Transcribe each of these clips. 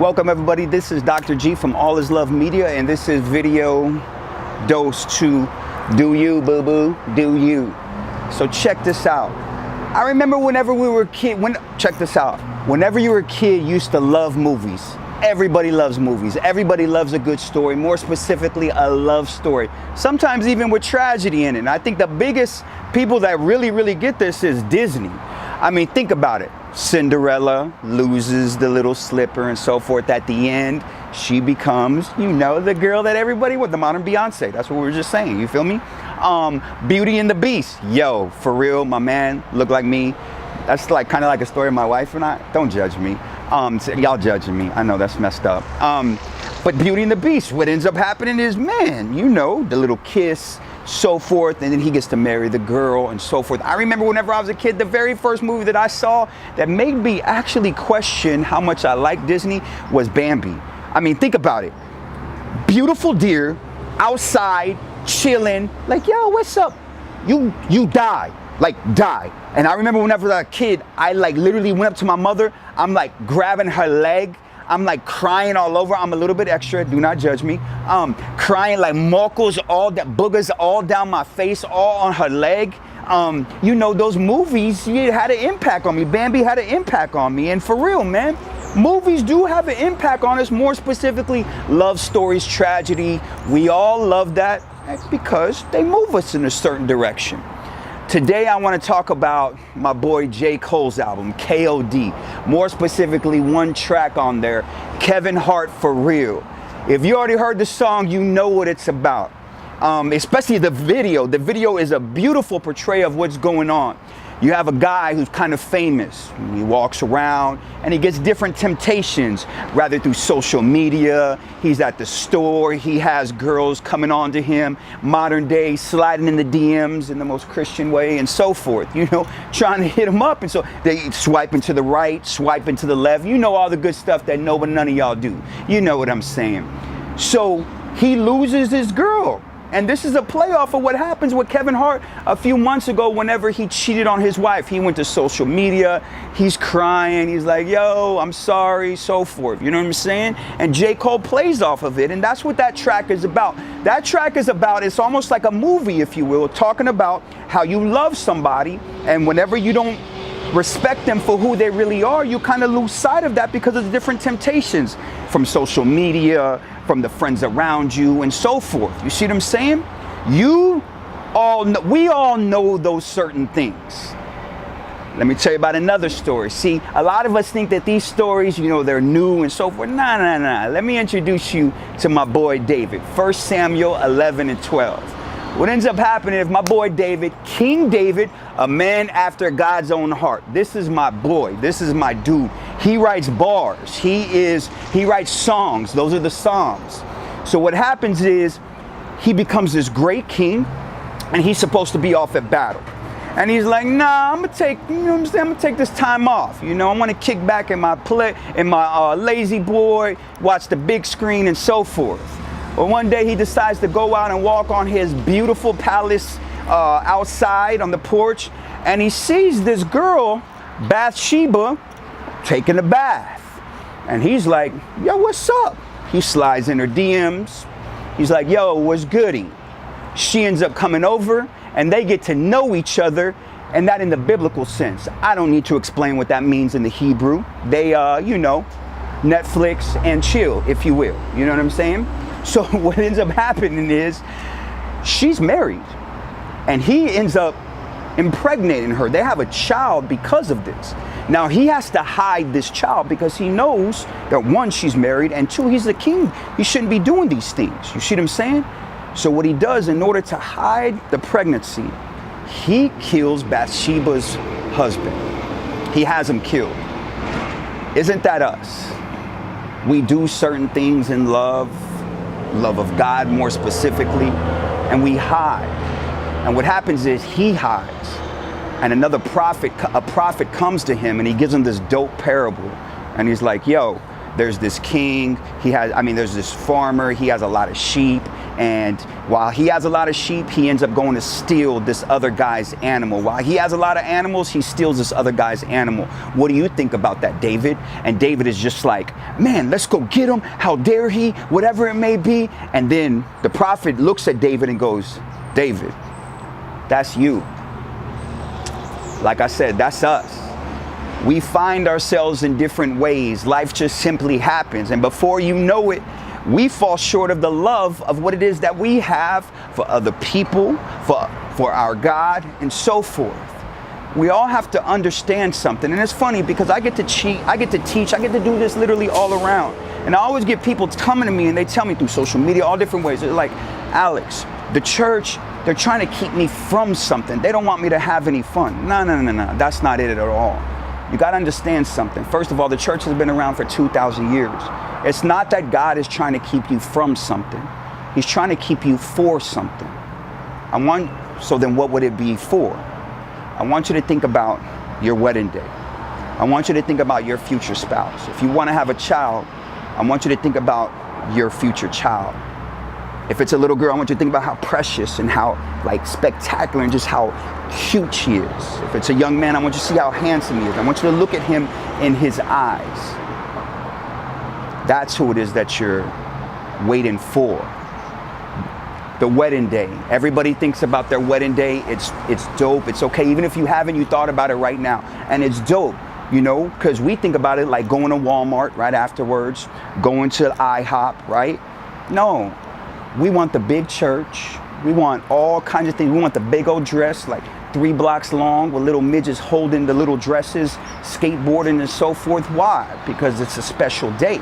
Welcome everybody, this is Dr. G from All Is Love Media, and this is video dose 2, Do You Boo Boo, Do You. So check this out. I remember whenever we were a kid, check this out. Whenever you were a kid, you used to love movies. Everybody loves movies. Everybody loves a good story, more specifically a love story. Sometimes even with tragedy in it. And I think the biggest people that really get this is Disney. I mean, think about it. Cinderella loses the little slipper and so forth. At the end, she becomes, you know, the girl that everybody wants, the modern Beyonce. That's what we were just saying, you feel me? Beauty and the Beast. Yo, for real, my man look like me. That's like kind of like a story of my wife and I. Don't judge me. Y'all judging me. I know that's messed up. But Beauty and the Beast, what ends up happening is, man, you know, the little kiss, so forth, and then he gets to marry the girl and so forth. I remember whenever I was a kid, the very first movie that I saw that made me actually question how much I like Disney was Bambi. I mean, think about it. Beautiful deer, outside, chilling, like, yo, what's up? You die, like die. And I remember whenever I was a kid, I like literally went up to my mother, I'm like grabbing her leg, I'm like crying all over. I'm a little bit extra, do not judge me. Crying like moccos, boogers all down my face, all on her leg. You know, those movies, it had an impact on me. Bambi had an impact on me. And for real, man, movies do have an impact on us, more specifically love stories, tragedy. We all love that because they move us in a certain direction. Today I want to talk about my boy J. Cole's album, K.O.D. More specifically, one track on there, Kevin Hart For Real. If you already heard the song, you know what it's about. Especially the video. The video is a beautiful portrayal of what's going on. You have a guy who's kind of famous. He walks around and he gets different temptations, rather through social media. He's at the store. He has girls coming on to him, modern day, sliding in the DMs in the most Christian way and so forth, you know, trying to hit him up. And so they swiping to the right, swiping to the left. You know all the good stuff that none of y'all do. You know what I'm saying. So he loses his girl. And this is a playoff of what happens with Kevin Hart a few months ago whenever he cheated on his wife. He went to social media, he's crying, he's like, yo, I'm sorry, so forth. You know what I'm saying? And J. Cole plays off of it, and that's what that track is about. That track is about, it's almost like a movie, if you will, talking about how you love somebody, and whenever you don't respect them for who they really are, you kind of lose sight of that because of the different temptations from social media, from the friends around you, and so forth. You see what I'm saying? We all know those certain things. Let me tell you about another story. See, a lot of us think that these stories, you know, they're new and so forth. Nah. Let me introduce you to my boy David. 1 Samuel 11 and 12. What ends up happening is my boy David, King David, a man after God's own heart. This is my boy. This is my dude. He writes bars. He writes songs. Those are the Psalms. So what happens is he becomes this great king, and he's supposed to be off at battle. And he's like, nah, I'm gonna take, you know what I'm saying? I'm gonna take this time off. You know, I want to kick back in my lazy boy, watch the big screen and so forth. But one day he decides to go out and walk on his beautiful palace outside on the porch, and he sees this girl, Bathsheba, taking a bath. And he's like, yo, what's up? He slides in her DMs. He's like, yo, what's goody? She ends up coming over, and they get to know each other, and that in the biblical sense. I don't need to explain what that means in the Hebrew. They, you know, Netflix and chill, if you will. You know what I'm saying? So what ends up happening is she's married, and he ends up impregnating her. They have a child because of this. Now he has to hide this child because he knows that one, she's married, and two, he's the king. He shouldn't be doing these things. You see what I'm saying? So what he does in order to hide the pregnancy, he kills Bathsheba's husband. He has him killed. Isn't that us? We do certain things in love of God more specifically, and we hide. And what happens is he hides, and a prophet comes to him, and he gives him this dope parable, and he's like, yo, there's this king, there's this farmer, he has a lot of sheep, and While he has a lot of sheep, he ends up going to steal this other guy's animal. While he has a lot of animals, he steals this other guy's animal. What do you think about that, David? And David is just like, man, let's go get him. How dare he? Whatever it may be. And then the prophet looks at David and goes, David, that's you. Like I said, that's us. We find ourselves in different ways. Life just simply happens. And before you know it, we fall short of the love of what it is that we have for other people, for our God, and so forth. We all have to understand something. And it's funny because I get to teach, I get to do this literally all around. And I always get people coming to me and they tell me through social media, all different ways. They're like, Alex, the church, they're trying to keep me from something. They don't want me to have any fun. No. That's not it at all. You got to understand something. First of all, the church has been around for 2,000 years. It's not that God is trying to keep you from something. He's trying to keep you for something. So then what would it be for? I want you to think about your wedding day. I want you to think about your future spouse. If you want to have a child, I want you to think about your future child. If it's a little girl, I want you to think about how precious and how spectacular and just how cute she is. If it's a young man, I want you to see how handsome he is. I want you to look at him in his eyes. That's who it is that you're waiting for. The wedding day. Everybody thinks about their wedding day. It's dope. It's okay. Even if you haven't, you thought about it right now. And it's dope, because we think about it like going to Walmart right afterwards, going to IHOP, right? No. We want the big church. We want all kinds of things. We want the big old dress, like 3 blocks long, with little midgets holding the little dresses, skateboarding and so forth. Why? Because it's a special day.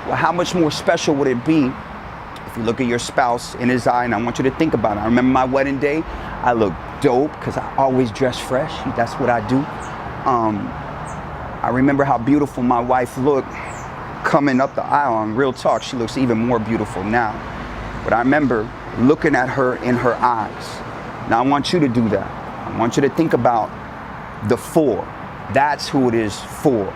Well, how much more special would it be if you look at your spouse in his eye? And I want you to think about it. I remember my wedding day. I look dope because I always dress fresh. That's what I do. I remember how beautiful my wife looked coming up the aisle. On Real Talk, she looks even more beautiful now. But I remember looking at her in her eyes. Now I want you to do that. I want you to think about the for. That's who it is for.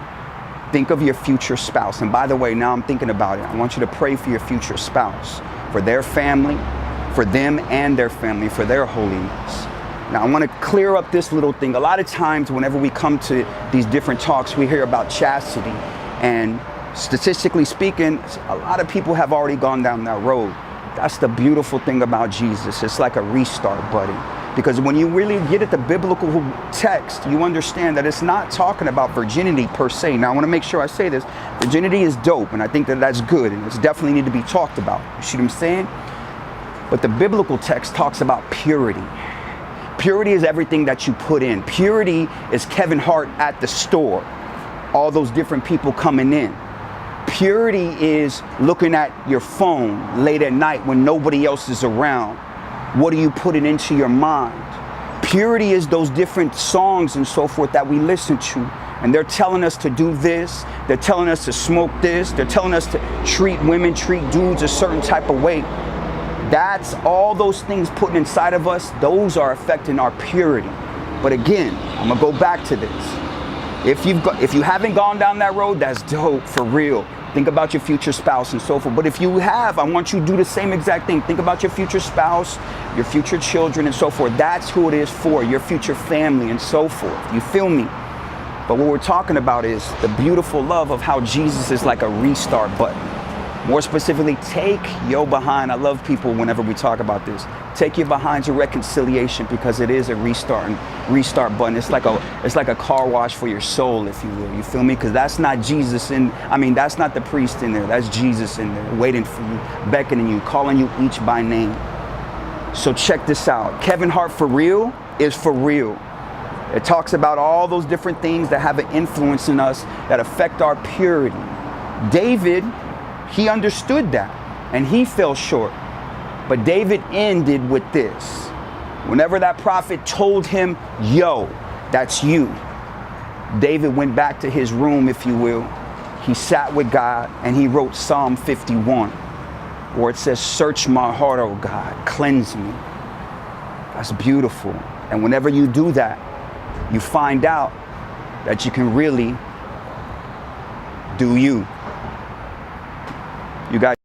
Think of your future spouse. And by the way, now I'm thinking about it. I want you to pray for your future spouse, for their family, for them and their family, for their holiness. Now I want to clear up this little thing. A lot of times whenever we come to these different talks, we hear about chastity. And statistically speaking, a lot of people have already gone down that road. That's the beautiful thing about Jesus. It's like a restart, buddy. Because when you really get at the biblical text, you understand that it's not talking about virginity per se. Now, I want to make sure I say this. Virginity is dope, and I think that that's good, and it's definitely need to be talked about. You see what I'm saying? But the biblical text talks about purity. Purity is everything that you put in. Purity is Kevin Hart at the store. All those different people coming in. Purity is looking at your phone late at night when nobody else is around. What are you putting into your mind? Purity is those different songs and so forth that we listen to. And they're telling us to do this. They're telling us to smoke this. They're telling us to treat women, treat dudes a certain type of way. That's all those things put inside of us. Those are affecting our purity. But again, I'm going to go back to this. If you haven't gone down that road, that's dope, for real. Think about your future spouse and so forth. But if you have, I want you to do the same exact thing. Think about your future spouse, your future children and so forth. That's who it is for, your future family and so forth. You feel me? But what we're talking about is the beautiful love of how Jesus is like a restart button. More specifically, take your behind. I love people whenever we talk about this. Take your behind to reconciliation, because it is a restart button. It's like a car wash for your soul, if you will. You feel me? Because that's not Jesus that's not the priest in there. That's Jesus in there, waiting for you, beckoning you, calling you each by name. So check this out. Kevin Hart for real is for real. It talks about all those different things that have an influence in us that affect our purity. David, he understood that, and he fell short. But David ended with this. Whenever that prophet told him, yo, that's you, David went back to his room, if you will. He sat with God, and he wrote Psalm 51, where it says, search my heart, O God, cleanse me. That's beautiful. And whenever you do that, you find out that you can really do you. You guys